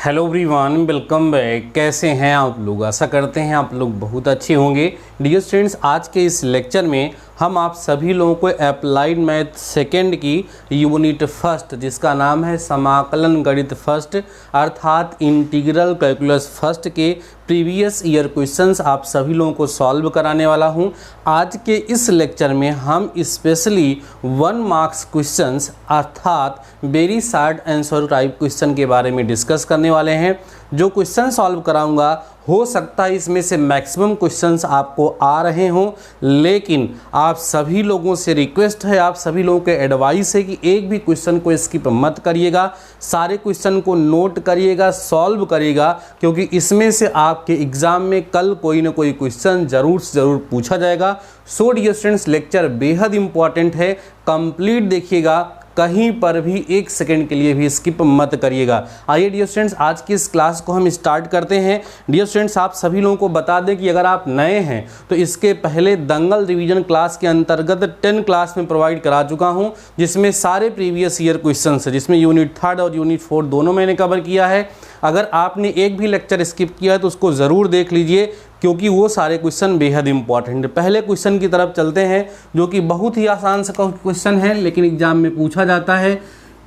Hello everyone, welcome back. कैसे हैं आप लोग? आशा करते हैं आप लोग बहुत अच्छे होंगे। डियर स्टूडेंट्स, आज के इस लेक्चर में हम आप सभी लोगों को अप्लाइड मैथ सेकेंड की यूनिट फर्स्ट, जिसका नाम है समाकलन गणित फर्स्ट अर्थात इंटीग्रल कैलकुलस फर्स्ट के प्रीवियस ईयर क्वेश्चंस आप सभी लोगों को सॉल्व कराने वाला हूं। आज के इस लेक्चर में हम स्पेशली 1 मार्क्स क्वेश्चंस अर्थात very short answer type question के बारे में डिस्कस करने वाले हैं। जो क्वेश्चन सॉल्व कराऊंगा हो सकता है इसमें से मैक्सिमम क्वेश्चंस आपको आ रहे हों, लेकिन आप सभी लोगों से रिक्वेस्ट है, आप सभी लोगों के एडवाइस है कि एक भी क्वेश्चन को स्किप मत करिएगा, सारे क्वेश्चन को नोट करिएगा, सॉल्व करिएगा, क्योंकि इसमें से आपके एग्जाम में कल कोई ना कोई क्वेश्चन जरूर से ज़रूर पूछा जाएगा। सो डियर स्टूडेंट्स, लेक्चर बेहद इंपॉर्टेंट है, कंप्लीट देखिएगा, कहीं पर भी एक सेकंड के लिए भी स्किप मत करिएगा। आइए डियर स्टूडेंट्स, आज की इस क्लास को हम स्टार्ट करते हैं। डियर स्टूडेंट्स, आप सभी लोगों को बता दें कि अगर आप नए हैं तो इसके पहले दंगल रिवीजन क्लास के अंतर्गत 10 क्लास में प्रोवाइड करा चुका हूं, जिसमें सारे प्रीवियस ईयर क्वेश्चन है, जिसमें यूनिट 3 और यूनिट 4 दोनों मैंने कवर किया है। अगर आपने एक भी लेक्चर स्किप किया है तो उसको ज़रूर देख लीजिए, क्योंकि वो सारे क्वेश्चन बेहद इंपॉर्टेंट है। पहले क्वेश्चन की तरफ चलते हैं, जो कि बहुत ही आसान सा क्वेश्चन है, लेकिन एग्जाम में पूछा जाता है।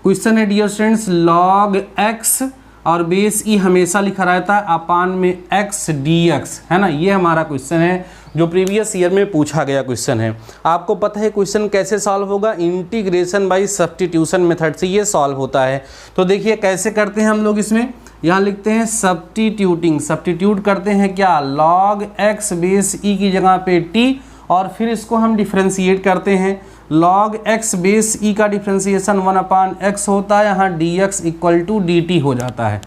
क्वेश्चन है डियर स्टूडेंट्स, log x और बेस ई हमेशा लिखा रहता है अपान में x dx, है ना। ये हमारा क्वेश्चन है जो प्रीवियस ईयर में पूछा गया क्वेश्चन है। आपको पता है क्वेश्चन कैसे सॉल्व होगा? इंटीग्रेशन बाय सब्स्टिट्यूशन मेथड से ये सॉल्व होता है। तो देखिए कैसे करते हैं हम लोग। इसमें यहाँ लिखते हैं सब्स्टिट्यूटिंग, सब्स्टिट्यूट करते हैं क्या, log x बेस ई की जगह पे t, और फिर इसको हम डिफ्रेंशिएट करते हैं। log x बेस ई का डिफ्रेंशिएशन 1/x होता है, यहाँ dx = dt हो जाता है।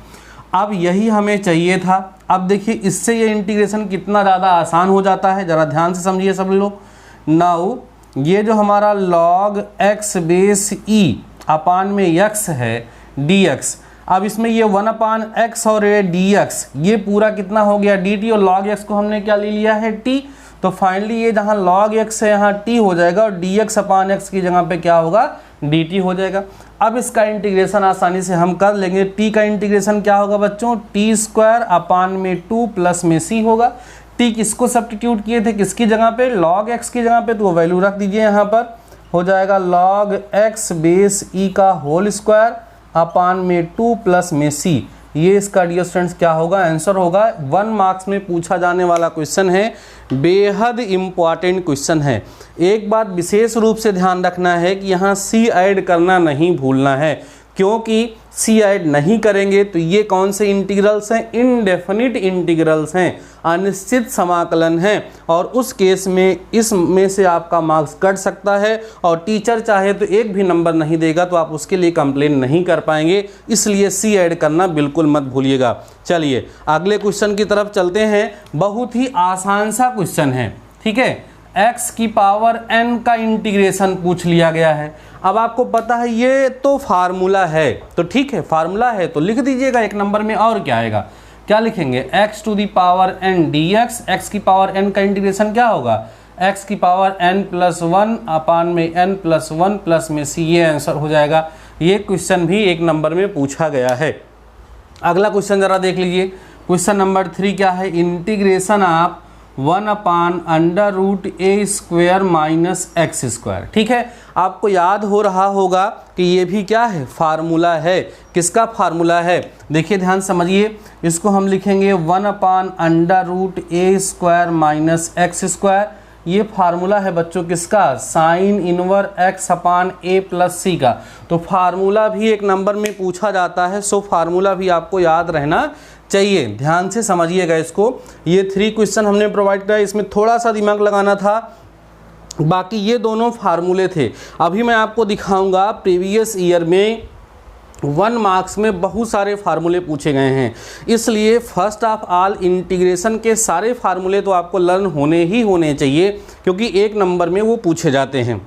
अब यही हमें चाहिए था। अब देखिए इससे ये इंटीग्रेशन कितना ज़्यादा आसान हो जाता है, ज़रा ध्यान से समझिए सब लोग। नाउ ये जो हमारा log x बेस ई अपान में x है dx, अब इसमें ये 1/x और ये dx, ये पूरा कितना हो गया dt, और log x को हमने क्या ले लिया है t। तो फाइनली ये जहाँ log x है यहाँ t हो जाएगा, और dx/x की जगह पे क्या होगा, dt हो जाएगा। अब इसका इंटीग्रेशन आसानी से हम कर लेंगे। t का इंटीग्रेशन क्या होगा बच्चों, t² अपान में 2 प्लस में c होगा। t किसको सब्स्टिट्यूट किए थे, किसकी जगह पे, log x की जगह पे, तो वैल्यू रख दीजिए। यहाँ पर हो जाएगा log x बेस e का होल स्क्वायर अपान में 2 प्लस में c। ये इसका डियर स्टूडेंट्स क्या होगा, आंसर होगा। 1 मार्क्स में पूछा जाने वाला क्वेश्चन है, बेहद इंपॉर्टेंट क्वेश्चन है। एक बात विशेष रूप से ध्यान रखना है कि यहाँ c ऐड करना नहीं भूलना है, क्योंकि c ऐड नहीं करेंगे तो ये कौन से इंटीग्रल्स हैं, इनडेफिनिट इंटीग्रल्स हैं, अनिश्चित समाकलन हैं, और उस केस में इसमें से आपका मार्क्स कट सकता है, और टीचर चाहे तो एक भी नंबर नहीं देगा, तो आप उसके लिए कंप्लेन नहीं कर पाएंगे। इसलिए c ऐड करना बिल्कुल मत भूलिएगा। चलिए अगले क्वेश्चन की तरफ चलते हैं। बहुत ही आसान सा क्वेश्चन है, ठीक है। x की पावर n का इंटीग्रेशन पूछ लिया गया है। अब आपको पता है ये तो फार्मूला है, तो ठीक है, फार्मूला है तो लिख दीजिएगा एक नंबर में। और क्या आएगा, क्या लिखेंगे, x to the power n dx, x की पावर n का इंटीग्रेशन क्या होगा, x की पावर n+1 अपान में n+1 प्लस में c, ये आंसर हो जाएगा। ये क्वेश्चन भी एक नंबर में पूछा गया है। अगला क्वेश्चन जरा देख लीजिए। क्वेश्चन नंबर 3 क्या है, इंटीग्रेशन ऑफ 1/√a² - x²। ठीक है, आपको याद हो रहा होगा कि ये भी क्या है, फार्मूला है। किसका फार्मूला है, देखिए ध्यान समझिए। इसको हम लिखेंगे 1/√a² - x²। ये फार्मूला है बच्चों किसका, साइन इनवर्स x/a + c का। तो फार्मूला भी एक नंबर में पूछा जाता है, सो फार्मूला भी आपको याद रहना चाहिए। ध्यान से समझिएगा इसको। ये 3 क्वेश्चन हमने प्रोवाइड किया, इसमें थोड़ा सा दिमाग लगाना था, बाकी ये दोनों फार्मूले थे। अभी मैं आपको दिखाऊंगा प्रीवियस ईयर में 1 मार्क्स में बहुत सारे फार्मूले पूछे गए हैं, इसलिए फर्स्ट ऑफ ऑल इंटीग्रेशन के सारे फार्मूले तो आपको लर्न होने ही होने चाहिए, क्योंकि एक नंबर में वो पूछे जाते हैं।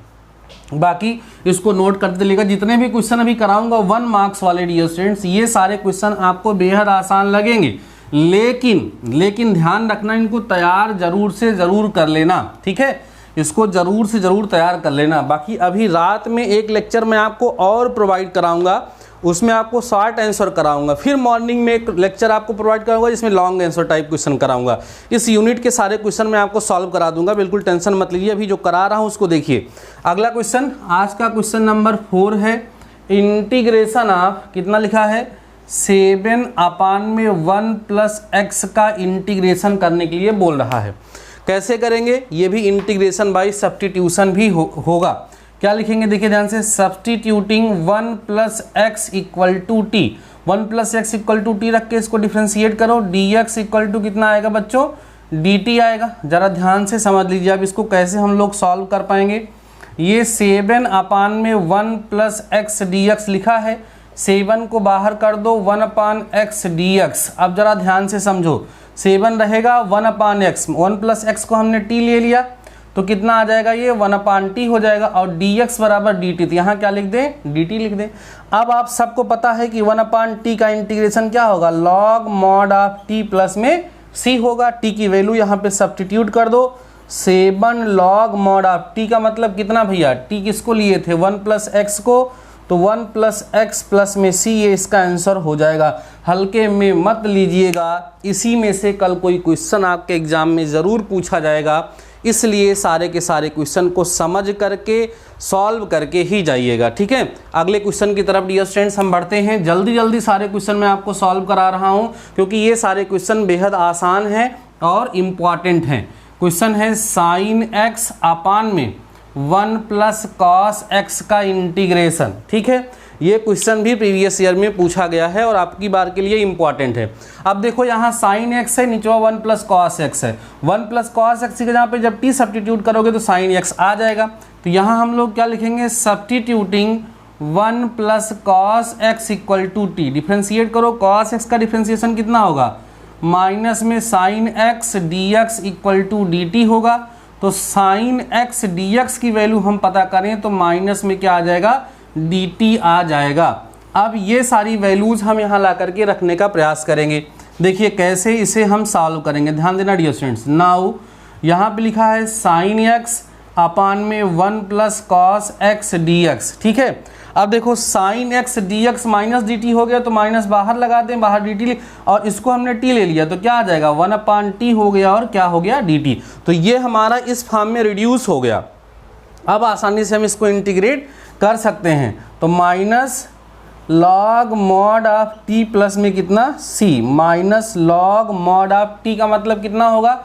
बाकी इसको नोट करते चलिएगा। जितने भी क्वेश्चन अभी कराऊंगा 1 मार्क्स वाले डियर स्टूडेंट्स, ये सारे क्वेश्चन आपको बेहद आसान लगेंगे, लेकिन ध्यान रखना, इनको तैयार जरूर से ज़रूर कर लेना, ठीक है। इसको ज़रूर से ज़रूर तैयार कर लेना। बाकी अभी रात में एक लेक्चर मैं आपको और प्रोवाइड कराऊंगा, उसमें आपको शॉर्ट आंसर कराऊंगा, फिर मॉर्निंग में एक लेक्चर आपको प्रोवाइड करूंगा जिसमें लॉन्ग आंसर टाइप क्वेश्चन कराऊंगा। इस यूनिट के सारे क्वेश्चन मैं आपको सॉल्व करा दूंगा, बिल्कुल टेंशन मत लीजिए। अभी जो करा रहा हूं उसको देखिए। अगला क्वेश्चन, आज का क्वेश्चन नंबर 4 है, इंटीग्रेशन ऑफ, कितना लिखा है, 7/1 प्लस एक्स का इंटीग्रेशन करने के लिए बोल रहा है। कैसे करेंगे, ये भी इंटीग्रेशन बाय सब्स्टिट्यूशन भी होगा। क्या लिखेंगे, देखिए ध्यान से, substituting 1 plus x equal to t, 1 plus x equal to t रख के इसको डिफ्रेंशिएट करो, डी एक्स इक्वल टू कितना आएगा बच्चों, डी टी आएगा। जरा ध्यान से समझ लीजिए अब इसको कैसे हम लोग सॉल्व कर पाएंगे। ये 7/1 प्लस एक्स डी एक्स लिखा है, 7 को बाहर कर दो, 1/x dx। अब जरा ध्यान से समझो, 7 रहेगा 1/x, 1 प्लस एक्स को हमने t ले लिया तो कितना आ जाएगा, ये 1/t हो जाएगा, और dx बराबर dt, तो यहाँ क्या लिख दें, dt लिख दें। अब आप सबको पता है कि 1/t का इंटीग्रेशन क्या होगा, log mod of t plus में c होगा। t की वैल्यू यहाँ पे सब्स्टिट्यूट कर दो, 7 log mod ऑफ t का मतलब कितना भैया, t किसको लिए थे, 1 प्लस एक्स को, तो 1 प्लस एक्स प्लस में c, ये इसका आंसर हो जाएगा। हल्के में मत लीजिएगा, इसी में से कल कोई क्वेश्चन आपके एग्जाम में ज़रूर पूछा जाएगा, इसलिए सारे के सारे क्वेश्चन को समझ करके सॉल्व करके ही जाइएगा, ठीक है। अगले क्वेश्चन की तरफ डियर स्टूडेंट्स हम बढ़ते हैं। जल्दी जल्दी सारे क्वेश्चन मैं आपको सॉल्व करा रहा हूँ क्योंकि ये सारे क्वेश्चन बेहद आसान हैं और इम्पॉर्टेंट हैं। क्वेश्चन है साइन एक्स अपान में 1 प्लस कॉस एक्स का इंटीग्रेशन, ठीक है। ये क्वेश्चन भी प्रीवियस ईयर में पूछा गया है और आपकी बार के लिए इम्पॉर्टेंट है। अब देखो यहाँ साइन एक्स है, नीचे 1 प्लस कॉस एक्स है, 1 प्लस कॉस एक्स के जहाँ पे जब टी सब्स्टिट्यूट करोगे तो साइन एक्स आ जाएगा। तो यहाँ हम लोग क्या लिखेंगे, substituting 1 plus cos x equal to t, differentiate करो, कॉस एक्स का डिफ्रेंशिएशन कितना होगा, माइनस में sine x d x equal to d t होगा। तो साइन एक्स डी एक्स की वैल्यू हम पता करें तो माइनस में क्या आ जाएगा, डी टी आ जाएगा। अब ये सारी वैल्यूज़ हम यहाँ ला करके रखने का प्रयास करेंगे। देखिए कैसे इसे हम सॉल्व करेंगे, ध्यान देना डियर स्टूडेंट्स। नाउ यहाँ पे लिखा है साइन एक्स अपान में 1 plus cos x d x, ठीक है। अब देखो sign x d x minus D T हो गया तो माइनस बाहर लगा दें, बाहर डी टी, और इसको हमने टी ले लिया तो क्या आ जाएगा, 1/t हो गया और क्या हो गया, डी टी। तो ये हमारा इस फॉर्म में रिड्यूस हो गया। अब आसानी से हम इसको इंटीग्रेट कर सकते हैं, तो minus log mod of T plus में कितना, c, minus log mod of T का मतलब कितना होगा,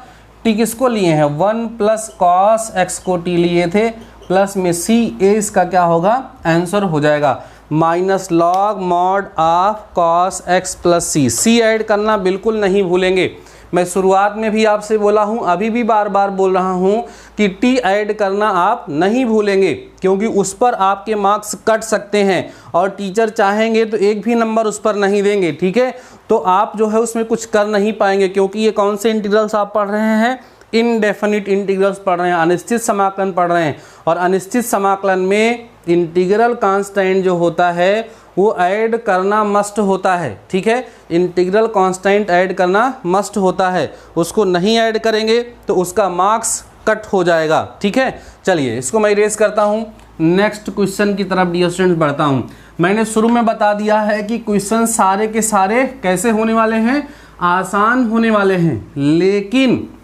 टी किसको लिए हैं, 1 प्लस कॉस एक्स को टी लिए थे, प्लस में c, ए इसका क्या होगा, आंसर हो जाएगा, minus log mod of cos x plus C. C add करना बिल्कुल नहीं भूलेंगे। मैं शुरुआत में भी आपसे बोला हूं, अभी भी बार बार बोल रहा हूं कि टी ऐड करना आप नहीं भूलेंगे, क्योंकि उस पर आपके मार्क्स कट सकते हैं और टीचर चाहेंगे तो एक भी नंबर उस पर नहीं देंगे, ठीक है। तो आप जो है उसमें कुछ कर नहीं पाएंगे, क्योंकि ये कौन से इंटीग्रल्स आप पढ़ रहे हैं, इनडेफिनिट इंटीग्रल्स पढ़ रहे हैं, अनिश्चित समाकलन पढ़ रहे हैं, और अनिश्चित समाकलन में इंटीग्रल कांस्टेंट जो होता है वो ऐड करना मस्ट होता है, ठीक है। इंटीग्रल कांस्टेंट ऐड करना मस्ट होता है, उसको नहीं ऐड करेंगे तो उसका मार्क्स कट हो जाएगा, ठीक है। चलिए इसको मैं इरेज करता हूँ, नेक्स्ट क्वेश्चन की तरफ डियर स्टूडेंट्स बढ़ता हूँ। मैंने शुरू में बता दिया है कि क्वेश्चन सारे के सारे कैसे होने वाले हैं, आसान होने वाले हैं,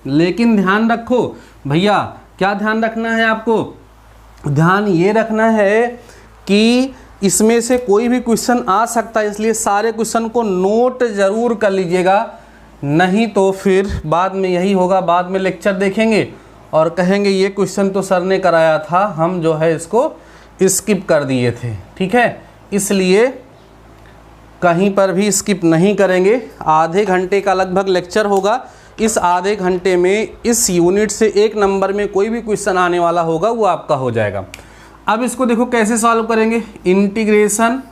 लेकिन ध्यान रखो भैया, क्या ध्यान रखना है आपको, ध्यान ये रखना है कि इसमें से कोई भी क्वेश्चन आ सकता है, इसलिए सारे क्वेश्चन को नोट ज़रूर कर लीजिएगा, नहीं तो फिर बाद में यही होगा, बाद में लेक्चर देखेंगे और कहेंगे ये क्वेश्चन तो सर ने कराया था, हम जो है इसको स्किप कर दिए थे, ठीक है। इसलिए कहीं पर भी स्किप नहीं करेंगे। आधे घंटे का लगभग लेक्चर होगा, इस आधे घंटे में इस यूनिट से 1 नंबर में कोई भी क्वेश्चन आने वाला होगा वो आपका हो जाएगा। अब इसको देखो कैसे सॉल्व करेंगे, integration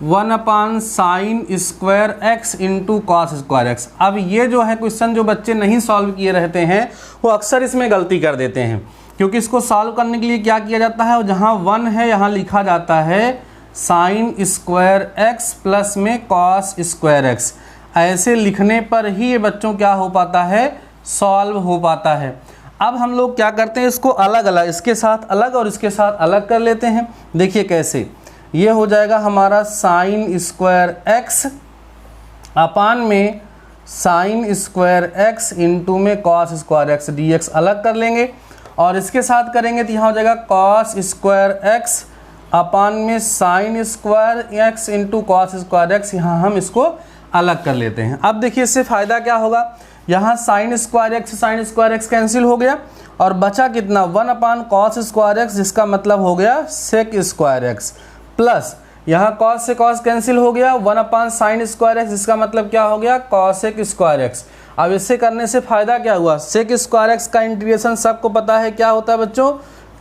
1/sin square x into cos square x. अब ये जो है क्वेश्चन जो बच्चे नहीं सॉल्व किए रहते हैं वो अक्सर इसमें गलती कर देते हैं, क्योंकि इसको सॉल्व करने के लिए क्या किया जाता है, जहाँ 1 है यहाँ लिखा जाता है साइन स्क्वायर एक्स प्लस में कॉस स्क्वायर एक्स। ऐसे लिखने पर ही ये बच्चों क्या हो पाता है, सॉल्व हो पाता है। अब हम लोग क्या करते हैं, इसको अलग अलग, इसके साथ अलग और इसके साथ अलग कर लेते हैं। देखिए कैसे, ये हो जाएगा हमारा साइन स्क्वायर एक्स अपान में साइन स्क्वायर एक्स इंटू में कॉस स्क्वायर एक्स dx अलग कर लेंगे और इसके साथ करेंगे तो यहाँ हो जाएगा कॉस स्क्वायर एक्स अपान में sine square x into cos square x. यहाँ हम इसको अलग कर लेते हैं। अब देखिए इससे फ़ायदा क्या होगा, यहाँ साइन स्क्वायर एक्स कैंसिल हो गया और बचा कितना 1 अपान कॉस स्क्वायर एक्स, जिसका मतलब हो गया सेक स्क्वायर एक्स, प्लस यहाँ कॉस से कॉस कैंसिल हो गया 1 अपान साइन स्क्वायर एक्स, जिसका मतलब क्या हो गया कॉसेक स्क्वायर एक्स। अब इससे करने से फ़ायदा क्या हुआ, सेक स्क्वायर एक्स का इंटीग्रेशन सबको पता है क्या होता है बच्चों,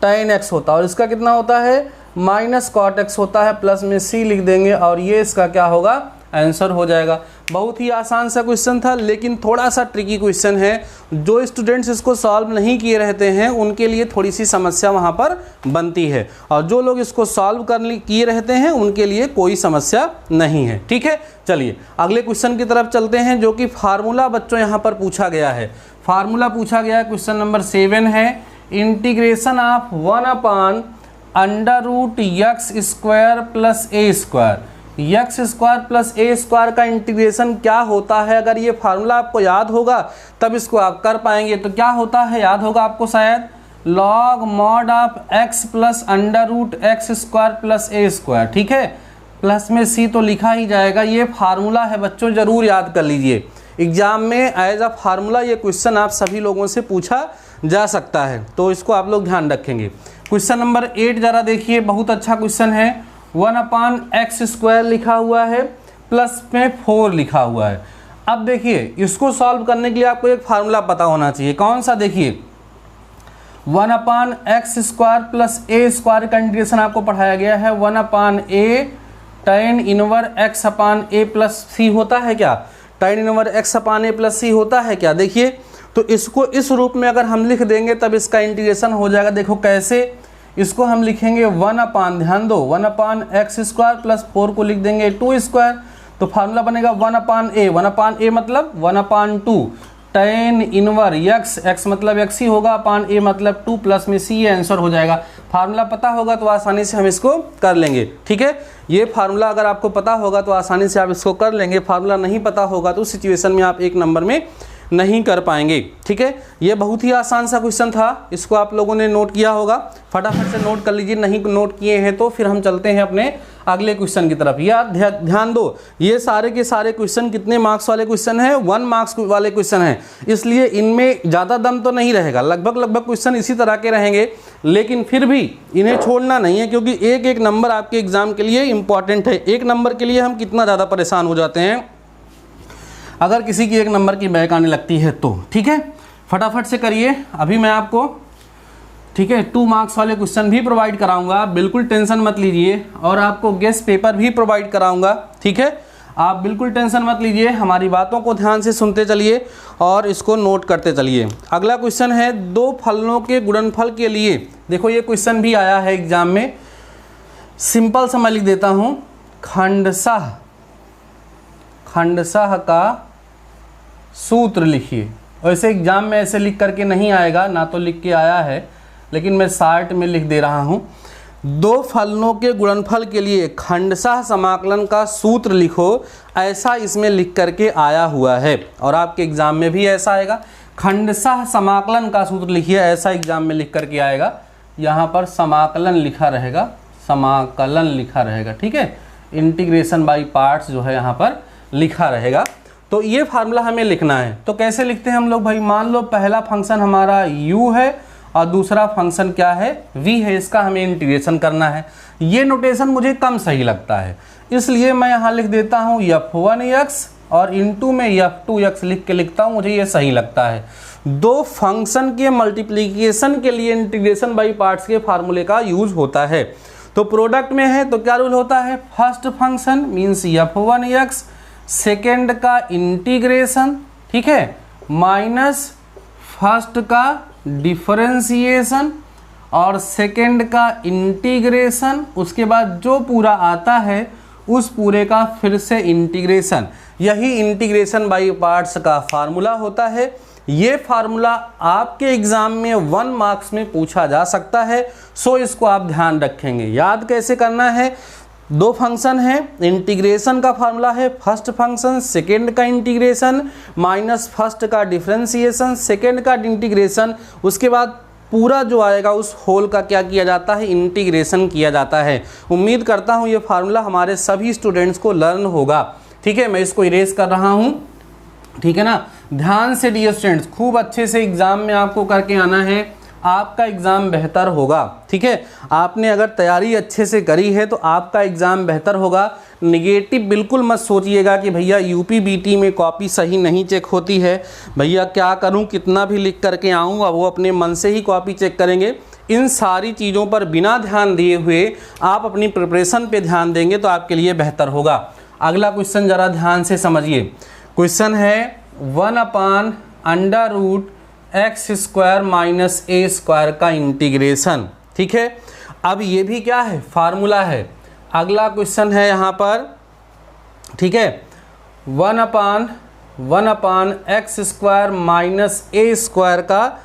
tan एक्स होता है और इसका कितना होता है माइनस कॉट एक्स होता है, प्लस में c लिख देंगे और ये इसका क्या होगा आंसर हो जाएगा। बहुत ही आसान सा क्वेश्चन था लेकिन थोड़ा सा ट्रिकी क्वेश्चन है। जो स्टूडेंट्स इसको सॉल्व नहीं किए रहते हैं उनके लिए थोड़ी सी समस्या वहाँ पर बनती है और जो लोग इसको सॉल्व किए रहते हैं उनके लिए कोई समस्या नहीं है। ठीक है, चलिए अगले क्वेश्चन की तरफ चलते हैं जो कि फार्मूला बच्चों यहाँ पर पूछा गया है। फार्मूला पूछा गया है, क्वेश्चन नंबर 7 है, integration of 1 upon under root x square plus a square. X square plus a square का इंटीग्रेशन क्या होता है, अगर ये फार्मूला आपको याद होगा तब इसको आप कर पाएंगे। तो क्या होता है याद होगा आपको शायद, log mod of x plus under root x square plus a square. ठीक है, प्लस में सी तो लिखा ही जाएगा। ये फार्मूला है बच्चों, ज़रूर याद कर लीजिए। एग्जाम में एज अ फार्मूला ये क्वेश्चन आप सभी लोगों से पूछा जा सकता है, तो इसको आप लोग ध्यान रखेंगे। क्वेश्चन नंबर 8 ज़रा देखिए, बहुत अच्छा क्वेश्चन है। 1 अपान एक्स स्क्वायर लिखा हुआ है, प्लस में 4 लिखा हुआ है। अब देखिए इसको सॉल्व करने के लिए आपको एक फार्मूला पता होना चाहिए। कौन सा, देखिए 1 अपान x square plus a square का इंटीग्रेशन आपको पढ़ाया गया है। 1 अपान ए tan इनवर एक्स अपान ए प्लस सी होता है क्या, tan इनवर एक्स अपान ए प्लस सी होता है क्या। देखिए तो इसको इस रूप में अगर हम लिख देंगे तब इसका इंटीग्रेशन हो जाएगा। देखो कैसे, इसको हम लिखेंगे 1 अपान, ध्यान दो, 1 अपान एक्स स्क्वायर प्लस 4 को लिख देंगे 2 स्क्वायर, तो फार्मूला बनेगा 1 अपान ए। 1 अपान ए मतलब 1 अपान 2 tan इनवर एक्स, एक्स मतलब एक्स ही होगा, अपान ए मतलब 2, प्लस में सी, ये आंसर हो जाएगा। फार्मूला पता होगा तो आसानी से हम इसको कर लेंगे। ठीक है, ये फार्मूला अगर आपको पता होगा तो आसानी से आप इसको कर लेंगे। फार्मूला नहीं पता होगा तो उस सिचुएशन में आप 1 नंबर में नहीं कर पाएंगे। ठीक है, ये बहुत ही आसान सा क्वेश्चन था, इसको आप लोगों ने नोट किया होगा, फटाफट से नोट कर लीजिए। नहीं नोट किए हैं तो फिर हम चलते हैं अपने अगले क्वेश्चन की तरफ। यार ध्यान दो, ये सारे के सारे क्वेश्चन कितने मार्क्स वाले क्वेश्चन हैं, 1 मार्क्स वाले क्वेश्चन हैं, इसलिए इनमें ज़्यादा दम तो नहीं रहेगा। लगभग क्वेश्चन इसी तरह के रहेंगे, लेकिन फिर भी इन्हें छोड़ना नहीं है क्योंकि एक एक नंबर आपके एग्जाम के लिए इंपॉर्टेंट है। 1 नंबर के लिए हम कितना ज़्यादा परेशान हो जाते हैं अगर किसी की 1 नंबर की बैक आने लगती है तो। ठीक है, फटाफट से करिए। अभी मैं आपको, ठीक है, 2 मार्क्स वाले क्वेश्चन भी प्रोवाइड कराऊंगा, बिल्कुल टेंशन मत लीजिए, और आपको गेस्ट पेपर भी प्रोवाइड कराऊंगा। ठीक है, आप बिल्कुल टेंशन मत लीजिए, हमारी बातों को ध्यान से सुनते चलिए और इसको नोट करते चलिए। अगला क्वेश्चन है 2 फलनों के गुणनफल के लिए। देखो ये क्वेश्चन भी आया है एग्जाम में, सिंपल सा मैं लिख देता हूँ, खंडशः का सूत्र लिखिए। वैसे एग्जाम में ऐसे लिख करके नहीं आएगा, ना तो लिख के आया है, लेकिन मैं शार्ट में लिख दे रहा हूँ। 2 फलनों के गुणनफल के लिए खंडशः समाकलन का सूत्र लिखो, ऐसा इसमें लिख करके आया हुआ है और आपके एग्जाम में भी ऐसा आएगा। खंडशः समाकलन का सूत्र लिखिए, ऐसा एग्जाम में लिख करके आएगा। यहाँ पर समाकलन लिखा रहेगा, समाकलन लिखा रहेगा। ठीक है, इंटीग्रेशन बाय पार्ट्स जो है यहाँ पर लिखा रहेगा। तो ये फार्मूला हमें लिखना है। तो कैसे लिखते हैं हम लोग भाई, मान लो पहला फंक्शन हमारा u है और दूसरा फंक्शन क्या है, v है, इसका हमें इंटीग्रेशन करना है। ये नोटेशन मुझे कम सही लगता है, इसलिए मैं यहाँ लिख देता हूँ f1x और इनटू में f2x लिख के लिखता हूँ, मुझे ये सही लगता है। 2 फंक्शन के मल्टीप्लिकेशन के लिए इंटीग्रेशन बाय पार्ट्स के फार्मूले का यूज होता है। तो प्रोडक्ट में है तो क्या रूल होता है, first function means f1x, second का इंटीग्रेशन, ठीक है, माइनस फर्स्ट का डिफरेंशिएशन और सेकेंड का इंटीग्रेशन, उसके बाद जो पूरा आता है उस पूरे का फिर से इंटीग्रेशन। यही इंटीग्रेशन बाय पार्ट्स का फार्मूला होता है। ये फार्मूला आपके एग्जाम में 1 मार्क्स में पूछा जा सकता है, सो इसको आप ध्यान रखेंगे। याद कैसे करना है, दो फंक्शन है, इंटीग्रेशन का फार्मूला है फर्स्ट फंक्शन सेकेंड का इंटीग्रेशन माइनस फर्स्ट का डिफरेंशिएशन सेकेंड का इंटीग्रेशन, उसके बाद पूरा जो आएगा उस होल का क्या किया जाता है, इंटीग्रेशन किया जाता है। उम्मीद करता हूँ ये फार्मूला हमारे सभी स्टूडेंट्स को लर्न होगा। ठीक है, मैं इसको इरेज कर रहा हूँ। ठीक है ना, ध्यान से डियर स्टूडेंट्स खूब अच्छे से एग्जाम में आपको करके आना है, आपका एग्ज़ाम बेहतर होगा। ठीक है, आपने अगर तैयारी अच्छे से करी है तो आपका एग्ज़ाम बेहतर होगा। निगेटिव बिल्कुल मत सोचिएगा कि भैया यूपी बीटी में कॉपी सही नहीं चेक होती है, भैया क्या करूं, कितना भी लिख करके आऊँ, अब वो अपने मन से ही कॉपी चेक करेंगे। इन सारी चीज़ों पर बिना ध्यान दिए हुए आप अपनी प्रिपरेशन पे ध्यान देंगे तो आपके लिए बेहतर होगा। अगला क्वेश्चन ज़रा ध्यान से समझिए। क्वेश्चन है 1/√x² माइनस a² का इंटीग्रेशन। ठीक है, अब ये भी क्या है, फार्मूला है। अगला क्वेश्चन है यहाँ पर, ठीक है, 1/(x² माइनस a² का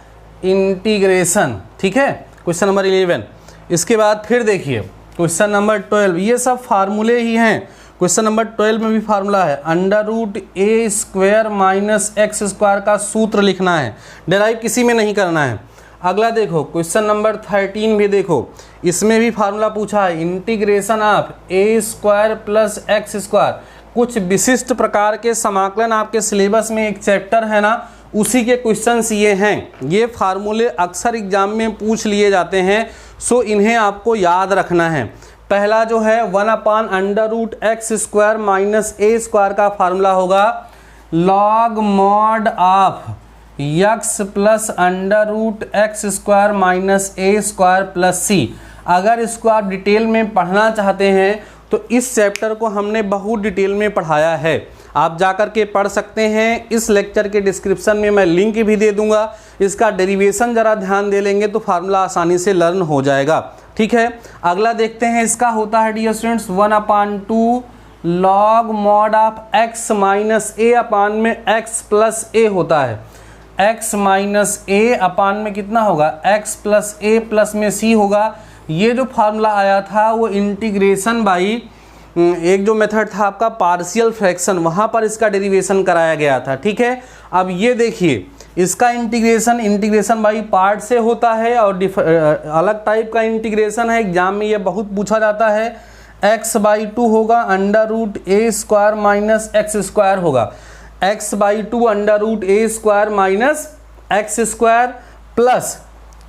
इंटीग्रेशन। ठीक है, क्वेश्चन नंबर 11। इसके बाद फिर देखिए क्वेश्चन नंबर 12, ये सब फार्मूले ही हैं। क्वेश्चन नंबर 12 में भी फार्मूला है, √a² माइनस x² का सूत्र लिखना है, डेराइव किसी में नहीं करना है। अगला देखो क्वेश्चन नंबर 13 भी देखो, इसमें भी फार्मूला पूछा है, integration of a² plus x²। कुछ विशिष्ट प्रकार के समाकलन आपके सिलेबस में एक चैप्टर है ना, उसी के क्वेश्चंस ये हैं। ये फार्मूले अक्सर एग्जाम में पूछ लिए जाते हैं, सो इन्हें आपको याद रखना है। पहला जो है 1/√x² माइनस a² का फार्मूला होगा log mod of x plus √x² minus a² plus c। अगर इसको आप डिटेल में पढ़ना चाहते हैं तो इस चैप्टर को हमने बहुत डिटेल में पढ़ाया है, आप जाकर के पढ़ सकते हैं। इस लेक्चर के डिस्क्रिप्शन में मैं लिंक भी दे दूंगा, इसका डेरिवेशन ज़रा ध्यान दे लेंगे तो फार्मूला आसानी से लर्न हो जाएगा। ठीक है, अगला देखते हैं, इसका होता है dear students 1/2 log mod of x minus a upon में x प्लस a होता है। x माइनस a अपान में कितना होगा, x प्लस a प्लस में c होगा। ये जो फार्मूला आया था वो इंटीग्रेशन बाई एक जो मेथड था आपका पार्शियल फ्रैक्शन, वहाँ पर इसका डेरिवेशन कराया गया था। ठीक है, अब ये देखिए इसका इंटीग्रेशन बाई पार्ट से होता है और अलग टाइप का इंटीग्रेशन है, एग्जाम में ये बहुत पूछा जाता है। x/2 होगा √a² माइनस x² होगा, x/2 √a² minus x² plus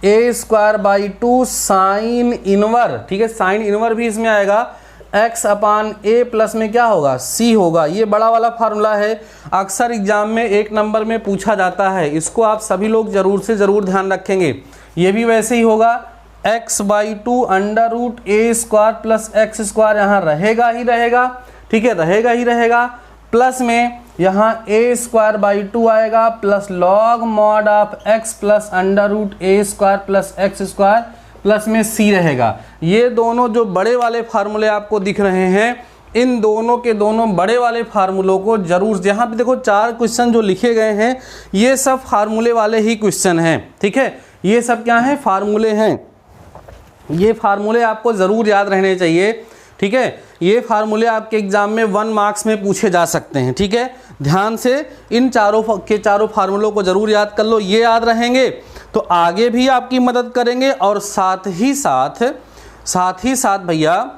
a²/2 sign इनवर। ठीक है, साइन इनवर भी इसमें आएगा, x अपान a प्लस में क्या होगा, c होगा। ये बड़ा वाला फार्मूला है, अक्सर एग्जाम में 1 नंबर में पूछा जाता है, इसको आप सभी लोग ज़रूर से ज़रूर ध्यान रखेंगे। ये भी वैसे ही होगा, x/2 √a² प्लस x² यहाँ रहेगा ही रहेगा। ठीक है, रहेगा ही रहेगा, प्लस में यहाँ a²/2 आएगा plus log mod of x plus √a² plus x² plus में c रहेगा। ये दोनों जो बड़े वाले फार्मूले आपको दिख रहे हैं, इन दोनों के दोनों बड़े वाले फार्मूलों को जरूर, यहाँ पे देखो 4 क्वेश्चन जो लिखे गए हैं ये सब फार्मूले वाले ही क्वेश्चन हैं। ठीक है, ये सब क्या हैं, फार्मूले हैं। ये फार्मूले आपको ज़रूर याद रहने चाहिए। ठीक है, ये फार्मूले आपके एग्जाम में 1 मार्क्स में पूछे जा सकते हैं। ठीक है, ध्यान से इन चारों फार्मूलों को ज़रूर याद कर लो, ये याद रहेंगे तो आगे भी आपकी मदद करेंगे और साथ ही साथ भैया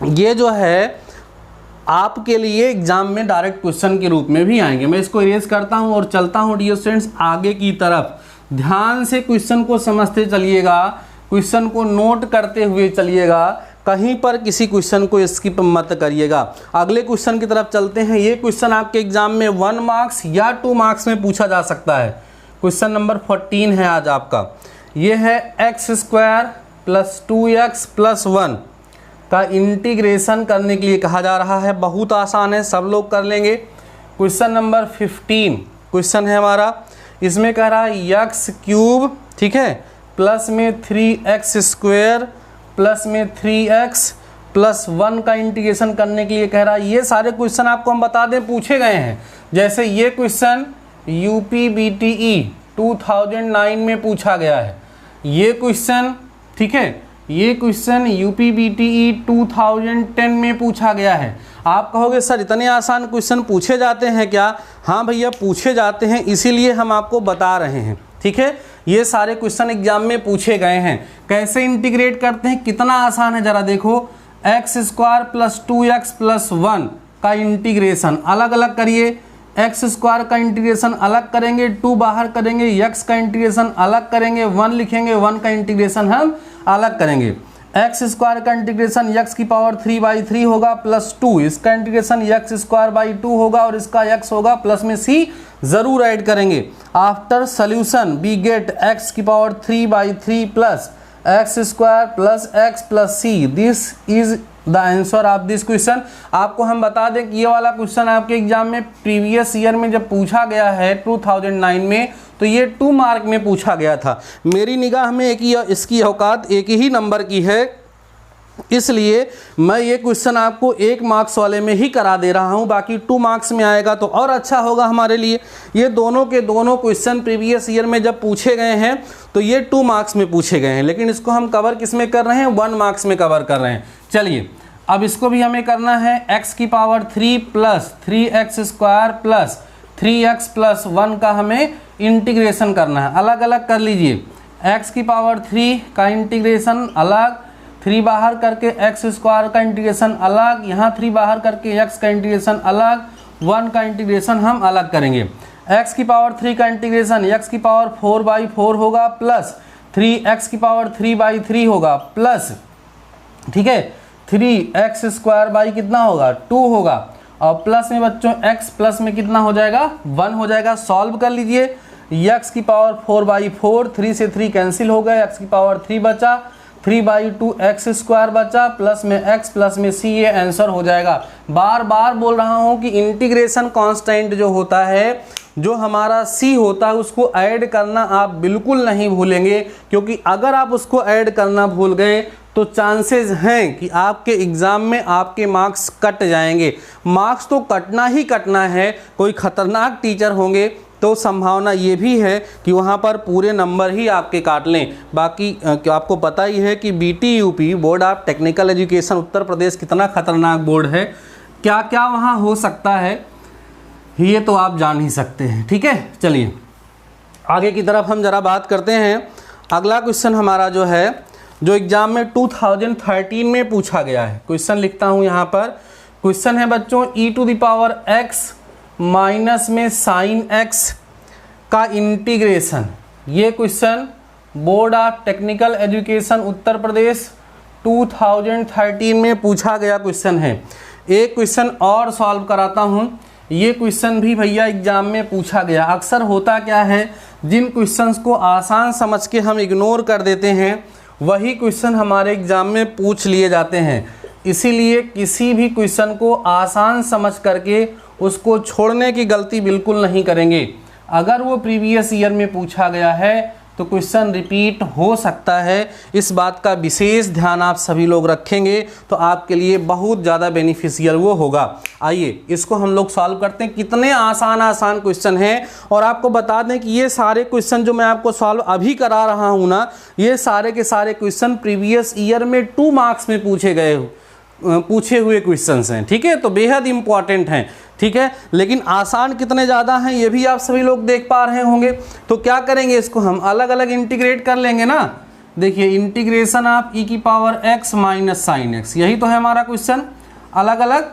ये जो है आपके लिए एग्जाम में डायरेक्ट क्वेश्चन के रूप में भी आएंगे। मैं इसको इरेज करता हूं और चलता हूं डियर स्टूडेंट्स आगे की तरफ। ध्यान से क्वेश्चन को समझते चलिएगा, क्वेश्चन को नोट करते हुए चलिएगा, कहीं पर किसी क्वेश्चन को स्किप मत करिएगा। अगले क्वेश्चन की तरफ चलते हैं। ये क्वेश्चन आपके एग्जाम में 1 मार्क्स या 2 मार्क्स में पूछा जा सकता है। क्वेश्चन नंबर 14 है आज आपका। ये है x² प्लस 2x प्लस 1 का इंटीग्रेशन करने के लिए कहा जा रहा है। बहुत आसान है, सब लोग कर लेंगे। क्वेश्चन नंबर 15 क्वेश्चन है हमारा, इसमें कह रहा है x³ ठीक है प्लस में 3x² प्लस में 3x प्लस 1 का इंटीग्रेशन करने के लिए कह रहा है। ये सारे क्वेश्चन आपको हम बता दें पूछे गए हैं। जैसे ये क्वेश्चन यूपी बीटीई 2009 में पूछा गया है, ये क्वेश्चन ठीक है ये क्वेश्चन यूपीबीटीई 2010 में पूछा गया है। आप कहोगे सर इतने आसान क्वेश्चन पूछे जाते हैं क्या? हाँ भैया पूछे जाते हैं, इसीलिए हम आपको बता रहे हैं। ठीक है, ये सारे क्वेश्चन एग्जाम में पूछे गए हैं। कैसे इंटीग्रेट करते हैं, कितना आसान है, जरा देखो। X square plus 2x plus 1 का इंटीग्रेशन अलग अलग करिए। एक्स स्क्वायर का इंटीग्रेशन अलग करेंगे, 2 बाहर करेंगे, x का इंटीग्रेशन अलग करेंगे, 1 लिखेंगे, 1 का इंटीग्रेशन हम अलग करेंगे। एक्स स्क्वायर का इंटीग्रेशन x की पावर 3/3 होगा प्लस 2, इसका इंटीग्रेशन x स्क्वायर बाई 2 होगा और इसका x होगा, प्लस में c जरूर ऐड करेंगे। After solution we get x की power 3/3 plus x square plus x plus c। This is the answer of this question. आपको हम बता दें कि ये वाला क्वेश्चन आपके एग्जाम में प्रीवियस ईयर में जब पूछा गया है 2009 में, तो ये 2 मार्क में पूछा गया था। मेरी निगाह में इसकी औकात एक ही नंबर की है, इसलिए मैं ये क्वेश्चन आपको 1 मार्क्स वाले में ही करा दे रहा हूँ। बाकी 2 मार्क्स में आएगा तो और अच्छा होगा हमारे लिए। ये दोनों के दोनों क्वेश्चन प्रीवियस ईयर में जब पूछे गए हैं तो ये 2 मार्क्स में पूछे गए हैं, लेकिन इसको हम कवर किस में कर रहे हैं, 1 मार्क्स में कवर कर रहे हैं। चलिए अब इसको भी हमें करना है। x की power 3 plus 3x square plus 3x plus 1 का हमें इंटीग्रेशन करना है। अलग अलग कर लीजिए। x की पावर 3 का इंटीग्रेशन अलग, 3 बाहर करके x स्क्वायर का इंटीग्रेशन अलग, यहाँ 3 बाहर करके x का इंटीग्रेशन अलग, 1 का इंटीग्रेशन हम अलग करेंगे। x की पावर 3 का इंटीग्रेशन x की पावर 4/4 होगा प्लस 3x की पावर 3/3 होगा प्लस, ठीक है, 3x स्क्वायर बाई कितना होगा, 2 होगा, और प्लस में बच्चों x प्लस में कितना हो जाएगा, 1 हो जाएगा। सॉल्व कर लीजिए। x की पावर 4/4, 3 से 3 कैंसिल हो गए, x की पावर 3 बचा, 3/2 x स्क्वायर बचा, प्लस में x प्लस में c, ये आंसर हो जाएगा। बार बार बोल रहा हूँ कि इंटीग्रेशन कांस्टेंट जो होता है, जो हमारा c होता है, उसको ऐड करना आप बिल्कुल नहीं भूलेंगे, क्योंकि अगर आप उसको ऐड करना भूल गए तो चांसेस हैं कि आपके एग्ज़ाम में आपके मार्क्स कट जाएंगे। मार्क्स तो कटना ही कटना है। कोई ख़तरनाक टीचर होंगे तो संभावना ये भी है कि वहाँ पर पूरे नंबर ही आपके काट लें। बाकी आपको पता ही है कि BTUP board of technical education Uttar Pradesh कितना खतरनाक बोर्ड है, क्या क्या वहाँ हो सकता है ये तो आप जान ही सकते हैं। ठीक है, चलिए आगे की तरफ हम ज़रा बात करते हैं। अगला क्वेश्चन हमारा जो है, जो एग्ज़ाम में 2013 में पूछा गया है, क्वेश्चन लिखता हूँ यहाँ पर। क्वेश्चन है बच्चों e⁻x माइनस में साइन x का इंटीग्रेशन। ये question board of technical education Uttar Pradesh 2013 में पूछा गया क्वेश्चन है। एक क्वेश्चन और सॉल्व कराता हूँ। ये क्वेश्चन भी भैया एग्जाम में पूछा गया। अक्सर होता क्या है, जिन क्वेश्चंस को आसान समझ के हम इग्नोर कर देते हैं, वही क्वेश्चन हमारे एग्जाम में पूछ लिए जाते हैं। इसीलिए किसी भी क्वेश्चन को आसान समझ करके उसको छोड़ने की गलती बिल्कुल नहीं करेंगे। अगर वो प्रीवियस ईयर में पूछा गया है तो क्वेश्चन रिपीट हो सकता है। इस बात का विशेष ध्यान आप सभी लोग रखेंगे तो आपके लिए बहुत ज़्यादा बेनिफिशियल वो होगा। आइए इसको हम लोग सॉल्व करते हैं। कितने आसान क्वेश्चन हैं, और आपको बता दें कि ये सारे क्वेश्चन जो मैं आपको सॉल्व अभी करा रहा हूँ ना, ये सारे के सारे क्वेश्चन प्रीवियस ईयर में 2 मार्क्स में पूछे हुए क्वेश्चंस हैं। ठीक है, तो बेहद इंपॉर्टेंट हैं। ठीक है, लेकिन आसान कितने ज़्यादा हैं ये भी आप सभी लोग देख पा रहे होंगे। तो क्या करेंगे, इसको हम अलग अलग इंटीग्रेट कर लेंगे ना। देखिए integration of e⁻x minus sine x, यही तो है हमारा क्वेश्चन। अलग अलग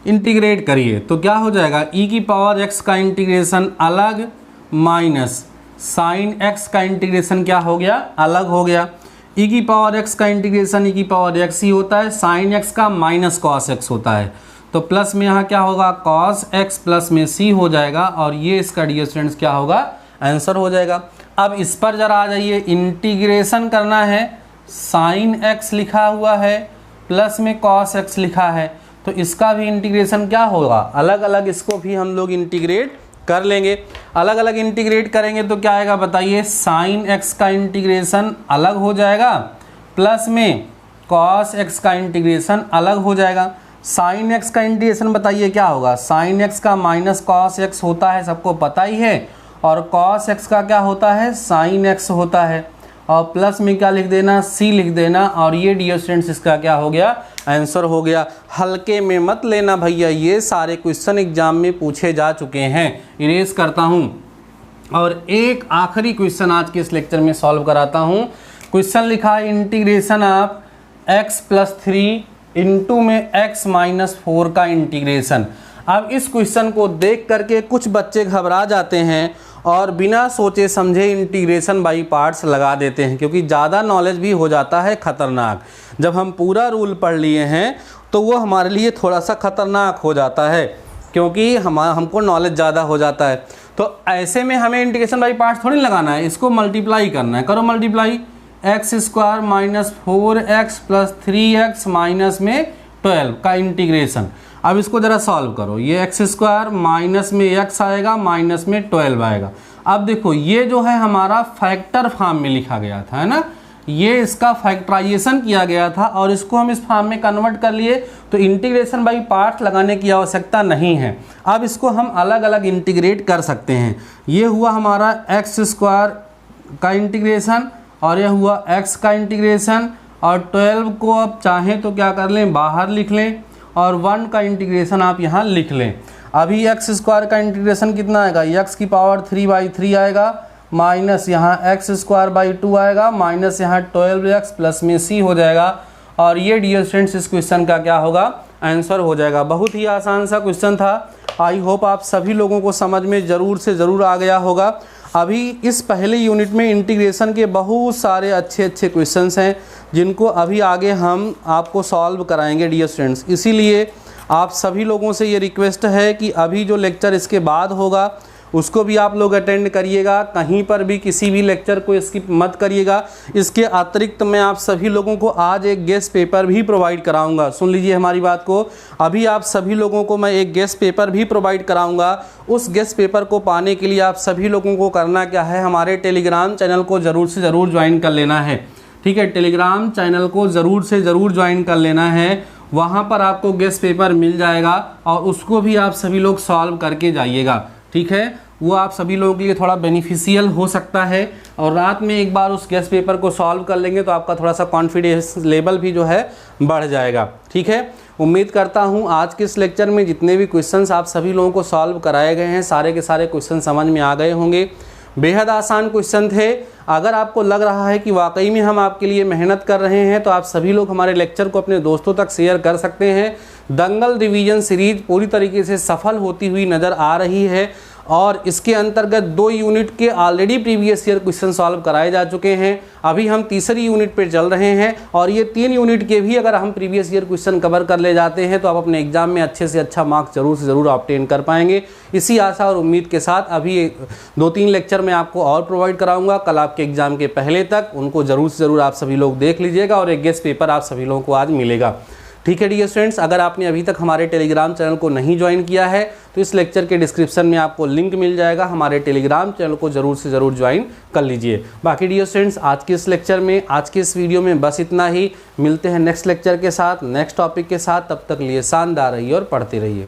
इंटीग्रेट करिए तो क्या हो जाएगा, e⁻x का इंटीग्रेशन अलग माइनस साइन x का इंटीग्रेशन क्या हो गया, अलग हो गया। e⁻x का इंटीग्रेशन e⁻x ही होता है, साइन x का माइनस कॉस x होता है। तो प्लस में यहाँ क्या होगा, cos x प्लस में c हो जाएगा, और ये इसका डियर स्टूडेंट्स क्या होगा, आंसर हो जाएगा। अब इस पर जरा आ जाइए, इंटीग्रेशन करना है। साइन x लिखा हुआ है प्लस में cos x लिखा है, तो इसका भी इंटीग्रेशन क्या होगा, अलग अलग इसको भी हम लोग इंटीग्रेट कर लेंगे। अलग अलग इंटीग्रेट करेंगे तो क्या आएगा बताइए, साइन x का इंटीग्रेशन अलग हो जाएगा प्लस में cos x का इंटीग्रेशन अलग हो जाएगा। साइन x का इंटीग्रेशन बताइए क्या होगा, साइन x का माइनस cos x होता है, सबको पता ही है, और cos x का क्या होता है, साइन x होता है। और प्लस में क्या लिख देना, सी लिख देना, और ये डियर स्टूडेंट्स इसका क्या हो गया, आंसर हो गया। हल्के में मत लेना भैया, ये सारे क्वेश्चन एग्जाम में पूछे जा चुके हैं। इरेज करता हूँ और एक आखिरी क्वेश्चन आज के इस लेक्चर में सॉल्व कराता हूँ। क्वेश्चन लिखा है इंटीग्रेशन ऑफ x+3 इंटू में x-4 का इंटीग्रेशन। अब इस क्वेश्चन को देख करके कुछ बच्चे घबरा जाते हैं और बिना सोचे समझे इंटीग्रेशन बाई पार्ट्स लगा देते हैं, क्योंकि ज़्यादा नॉलेज भी हो जाता है खतरनाक। जब हम पूरा रूल पढ़ लिए हैं तो वो हमारे लिए थोड़ा सा खतरनाक हो जाता है, क्योंकि हमको नॉलेज ज़्यादा हो जाता है। तो ऐसे में हमें इंटीग्रेशन बाई पार्ट्स थोड़ी लगाना है, इसको मल्टीप्लाई करना है। करो multiply, x² - 4x + 3x minus में 12 का इंटीग्रेशन। अब इसको ज़रा सॉल्व करो, ये x² माइनस में x आएगा, माइनस में 12 आएगा। अब देखो ये जो है हमारा फैक्टर फॉर्म में लिखा गया था, है ना, ये इसका फैक्टराइजेशन किया गया था और इसको हम इस फॉर्म में कन्वर्ट कर लिए, तो इंटीग्रेशन बाई पार्ट्स लगाने की आवश्यकता नहीं है। अब इसको हम अलग अलग इंटीग्रेट कर सकते हैं। ये हुआ हमारा x² का इंटीग्रेशन और यह हुआ x का इंटीग्रेशन, और 12 को अब चाहें तो क्या कर लें, बाहर लिख लें, और 1 का इंटीग्रेशन आप यहाँ लिख लें। अभी x² का इंटीग्रेशन कितना आएगा, x³ आएगा, माइनस यहाँ x²/2 आएगा, माइनस यहाँ 12x प्लस में c हो जाएगा, और ये डियर स्टूडेंट्स इस क्वेश्चन का क्या होगा, आंसर हो जाएगा। बहुत ही आसान सा क्वेश्चन था। आई होप आप सभी लोगों को समझ में ज़रूर से ज़रूर आ गया होगा। अभी इस पहले यूनिट में इंटीग्रेशन के बहुत सारे अच्छे अच्छे क्वेश्चंस हैं, जिनको अभी आगे हम आपको सॉल्व कराएंगे डियर स्टूडेंट्स। इसीलिए आप सभी लोगों से ये रिक्वेस्ट है कि अभी जो लेक्चर इसके बाद होगा उसको भी आप लोग अटेंड करिएगा, कहीं पर भी किसी भी लेक्चर को स्किप मत करिएगा। इसके अतिरिक्त मैं आप सभी लोगों को आज एक गेस्ट पेपर भी प्रोवाइड कराऊंगा। सुन लीजिए हमारी बात को, अभी आप सभी लोगों को मैं एक गेस्ट पेपर भी प्रोवाइड कराऊंगा। उस गेस्ट पेपर को पाने के लिए आप सभी लोगों को करना क्या है, हमारे टेलीग्राम चैनल को ज़रूर से ज़रूर ज्वाइन कर लेना है। ठीक है, टेलीग्राम चैनल को ज़रूर से ज़रूर ज्वाइन कर लेना है। वहाँ पर आपको गेस्ट पेपर मिल जाएगा और उसको भी आप सभी लोग सॉल्व करके जाइएगा। ठीक है, वो आप सभी लोगों के लिए थोड़ा बेनिफिशियल हो सकता है, और रात में एक बार उस गेस्ट पेपर को सॉल्व कर लेंगे तो आपका थोड़ा सा कॉन्फिडेंस लेवल भी जो है बढ़ जाएगा। ठीक है, उम्मीद करता हूँ आज के इस लेक्चर में जितने भी क्वेश्चंस आप सभी लोगों को सॉल्व कराए गए हैं, सारे के सारे क्वेश्चन समझ में आ गए होंगे। बेहद आसान क्वेश्चन थे। अगर आपको लग रहा है कि वाकई में हम आपके लिए मेहनत कर रहे हैं तो आप सभी लोग हमारे लेक्चर को अपने दोस्तों तक शेयर कर सकते हैं। दंगल रिवीजन सीरीज पूरी तरीके से सफल होती हुई नज़र आ रही है, और इसके अंतर्गत 2 यूनिट के already previous year question solve कराए जा चुके हैं। अभी हम तीसरी यूनिट पर चल रहे हैं, और ये 3 यूनिट के भी अगर हम प्रीवियस ईयर क्वेश्चन कवर कर ले जाते हैं तो आप अपने एग्जाम में अच्छे से अच्छा मार्क्स जरूर से ज़रूर ऑब्टेन कर पाएंगे। इसी आशा और उम्मीद के साथ अभी 2-3 लेक्चर मैं आपको और प्रोवाइड कराऊंगा कल आपके एग्जाम के पहले तक। उनको ज़रूर से ज़रूर आप सभी लोग देख लीजिएगा, और एक गेस्ट पेपर आप सभी लोगों को आज मिलेगा। ठीक है डियर स्टूडेंट्स, अगर आपने अभी तक हमारे टेलीग्राम चैनल को नहीं ज्वाइन किया है तो इस लेक्चर के डिस्क्रिप्शन में आपको लिंक मिल जाएगा, हमारे टेलीग्राम चैनल को ज़रूर से ज़रूर ज्वाइन कर लीजिए। बाकी डियर स्टूडेंट्स, आज के इस लेक्चर में, आज के इस वीडियो में बस इतना ही। मिलते हैं नेक्स्ट लेक्चर के साथ, नेक्स्ट टॉपिक के साथ। तब तक लिए शानदार रहिए और पढ़ते रहिए।